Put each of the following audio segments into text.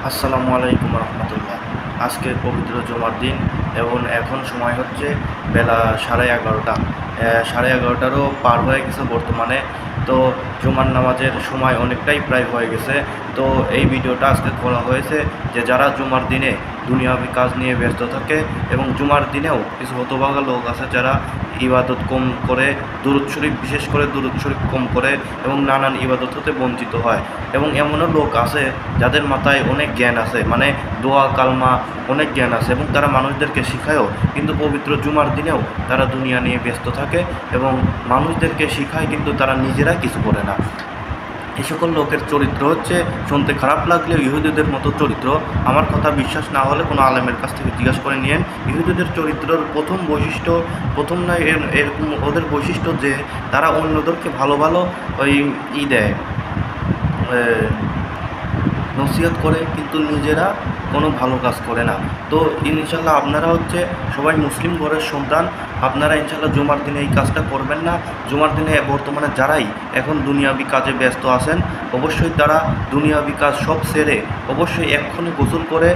আসসালামু আলাইকুম রহমতুল্লাহ। আজকে পবিত্র জুমার দিন এবং এখন সময় হচ্ছে বেলা 11:30। 11:30টারও পার হয়ে গেছে বর্তমানে। তো জুমার নামাজের সময় অনেকটাই প্রায় হয়ে গেছে। তো এই ভিডিওটা আজকে করা হয়েছে যে যারা জুমার দিনে দুনিয়াবি কাজ নিয়ে ব্যস্ত থাকে এবং জুমার দিনেও কিছু হতভাগা লোক আছে যারা ইবাদত কম করে, দুরূদ শরীফ বিশেষ করে দুরূদ শরীফ কম করে এবং নানান ইবাদত হতে বঞ্চিত হয়। এবং এমনও লোক আছে যাদের মাথায় অনেক জ্ঞান আছে, মানে দোয়া কালমা অনেক জ্ঞান আছে এবং তারা মানুষদেরকে শিখায়ও, কিন্তু পবিত্র জুমার দিনেও তারা দুনিয়া নিয়ে ব্যস্ত থাকে এবং মানুষদেরকে শিখায়, কিন্তু তারা নিজেরা কিছু করে না। এই সকল লোকের চরিত্র হচ্ছে, শুনতে খারাপ লাগলেও ইহুদিদের মতো চরিত্র। আমার কথা বিশ্বাস না হলে কোনো আলেমের কাছ থেকে জিজ্ঞাসা করে নিয়েন। ইহুদিদের চরিত্রের প্রথম বৈশিষ্ট্য, প্রথম নয় এরকম ওদের বৈশিষ্ট্য যে তারা অন্যদেরকে ভালো ভালো ওই দেয়, নসিহত করে, কিন্তু নিজেরা কোনো ভালো কাজ করে না। তো ইনশাল্লাহ আপনারা হচ্ছে সবাই মুসলিম ঘরের সন্তান, আপনারা ইনশাল্লাহ জুমার দিনে এই কাজটা করবেন না। জুমার দিনে বর্তমানে যারাই এখন দুনিয়াবি কাজে ব্যস্ত আছেন, অবশ্যই তারা দুনিয়াবি কাজ সব সেরে অবশ্যই এক্ষুনি গোসল করে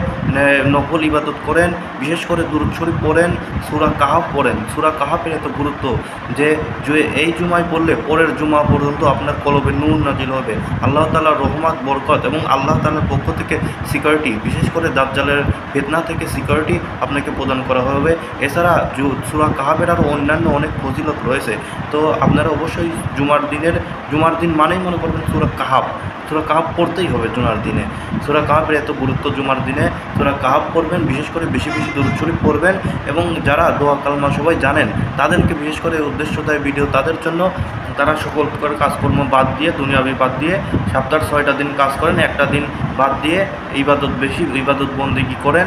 নফল ইবাদত করেন, বিশেষ করে দুরূদ শরীফ পড়েন, সূরা কাহাফ পড়েন। সূরা কাহাফের এত গুরুত্ব যে এই জুমায় পড়লে পরের জুমা পর্যন্ত আপনার কলবে নূর নাজিল হবে, আল্লাহ তাআলার রহমত বরকত এবং আল্লাহ তাআলার পক্ষ থেকে সিকিউরিটি, বিশেষ করে দাজ্জালের ফিতনা থেকে সিকিউরিটি আপনাকে প্রদান করা হবে। এছাড়া সূরা কাহাফের আরও অন্যান্য অনেক ফজিলত রয়েছে। তো আপনারা অবশ্যই জুমার দিন মানেই মনে করবেন সূরা কাহাফ পড়তেই হবে জুমার দিনে। সূরা কাহাফের এত গুরুত্ব, জুমার দিনে সূরা কাহাফ পড়বেন, বিশেষ করে বেশি বেশি দুরূদ শরীফ পড়বেন এবং যারা দোয়া কালমা সবাই জানেন তাদেরকে বিশেষ করে উদ্দেশ্য দেয় ভিডিও তাদের জন্য। তারা সকল প্রকার কাজকর্ম বাদ দিয়ে, দুনিয়াবি বাদ দিয়ে সপ্তাহের 6টা দিন কাজ করেন, একটা দিন বাদ দিয়ে ইবাদত বন্দেগী করেন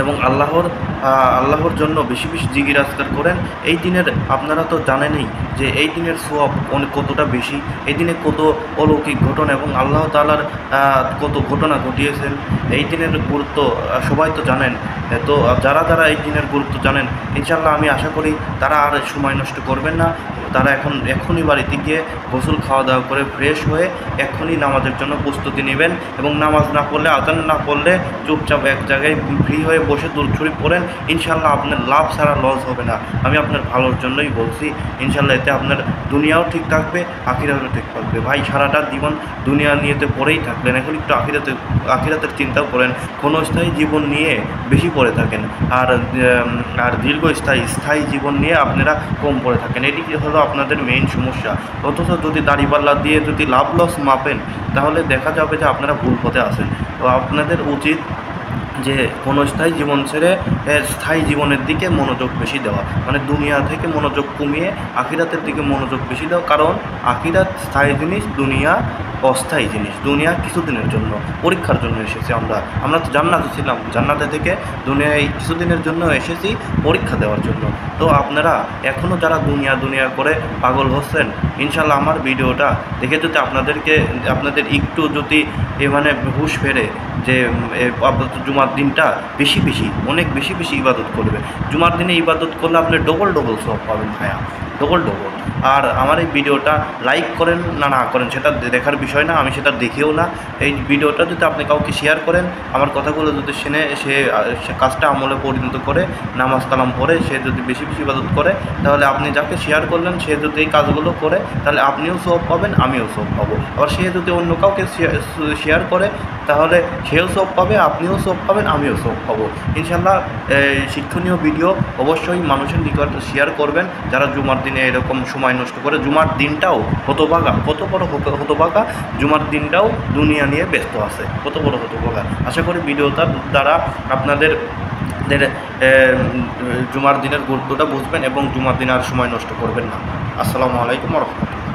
এবং আল্লাহর জন্য বেশি বেশি জিকির আজকার করেন। এই দিনের আপনারা তো জানেনই যে এই দিনের সওয়াব কতটা বেশি, এই দিনে কত অলৌকিক ঘটনা এবং আল্লাহ তাআলার কত ঘটনা ঘটিয়েছেন। এই দিনের গুরুত্ব সবাই তো জানেন। তো যারা এই দিনের গুরুত্ব জানেন, ইনশাল্লাহ আমি আশা করি তারা আর সময় নষ্ট করবেন না। তারা এখনই বাড়িতে গিয়ে গোসল খাওয়া দাওয়া করে ফ্রেশ হয়ে এখনই নামাজের জন্য প্রস্তুতি নেবেন এবং নামাজ না পড়লে, আজান না পড়লে চুপচাপ এক জায়গায় ফ্রি হয়ে বসে দুরূদ শরীফ পড়েন। ইনশাল্লাহ আপনার লাভ ছাড়া লস হবে না। আমি আপনার ভালোর জন্যই বলছি। ইনশাল্লাহ এতে আপনার দুনিয়াও ঠিক থাকবে, আখিরাতও ঠিক থাকবে। ভাই সারাটা জীবন দুনিয়া নিয়েতে পড়েই থাকলেন, এখন একটু আখিরাতের চিন্তাও করেন। ক্ষণস্থায়ী জীবন নিয়ে বেশি পড়ে থাকেন আর স্থায়ী জীবন নিয়ে আপনারা কম পড়ে থাকেন। এটি হলো আপনাদের মেইন সমস্যা। অথচ যদি দাড়িপাল্লা দিয়ে যদি লাভ লস মাপেন, তাহলে দেখা যাবে যে আপনারা ভুল পথে আছেন। তো আপনাদের উচিত যে কোনো স্থায়ী জীবন ছেড়ে স্থায়ী জীবনের দিকে মনোযোগ বেশি দেওয়া, মানে দুনিয়া থেকে মনোযোগ কমিয়ে আখিরাতের দিকে মনোযোগ বেশি দেওয়া। কারণ আখিরাত স্থায়ী জিনিস, দুনিয়া অস্থায়ী জিনিস। দুনিয়া কিছুদিনের জন্য, পরীক্ষার জন্য এসেছি আমরা তো জান্নাতে ছিলাম, জান্নাতে থেকে দুনিয়ায় কিছুদিনের জন্য এসেছি পরীক্ষা দেওয়ার জন্য। তো আপনারা এখনও যারা দুনিয়া করে পাগল হচ্ছেন, ইনশাল্লাহ আমার ভিডিওটা দেখে যদি আপনাদের একটু যদি মানে হুঁশ ফেরে যে জুমার দিনটা অনেক বেশি ইবাদত করবে। জুমার দিনে ইবাদত করলে আপনি ডবল সওয়াব পাবেন ভাইয়া, ডবল। আর আমার এই ভিডিওটা লাইক করেন না করেন সেটা দেখার বিষয় না, আমি সেটা দেখিও না। এই ভিডিওটা যদি আপনি কাউকে শেয়ার করেন, আমার কথাগুলো যদি শুনে সে কাজটা আমলে পরিণত করে, নামাজ কালাম পড়ে সে যদি বেশি ইবাদত করে, তাহলে আপনি যাকে শেয়ার করলেন সে যদি এই কাজগুলো করে, তাহলে আপনিও সওয়াব পাবেন, আমিও সওয়াব পাবো। আবার সে যদি অন্য কাউকে শেয়ার করে, তাহলে সেও সওয়াব পাবে, আপনিও সওয়াব পাবেন, আমিও সওয়াব পাবো। ইনশাল্লাহ শিক্ষণীয় ভিডিও অবশ্যই মানুষের নিকট শেয়ার করবেন যারা জুমার দিনে এরকম সময় নষ্ট করে। জুমার দিনটাও হতভাগা, কত বড় হতভাগা, জুমার দিনটাও দুনিয়া নিয়ে ব্যস্ত আছে, কত বড় হতভাগা। আশা করি ভিডিওটার দ্বারা আপনাদের জুমার দিনের গুরুত্বটা বুঝবেন এবং জুমার দিন আর সময় নষ্ট করবেন না। আসসালামু আলাইকুম ওয়া রাহমাতুল্লাহ।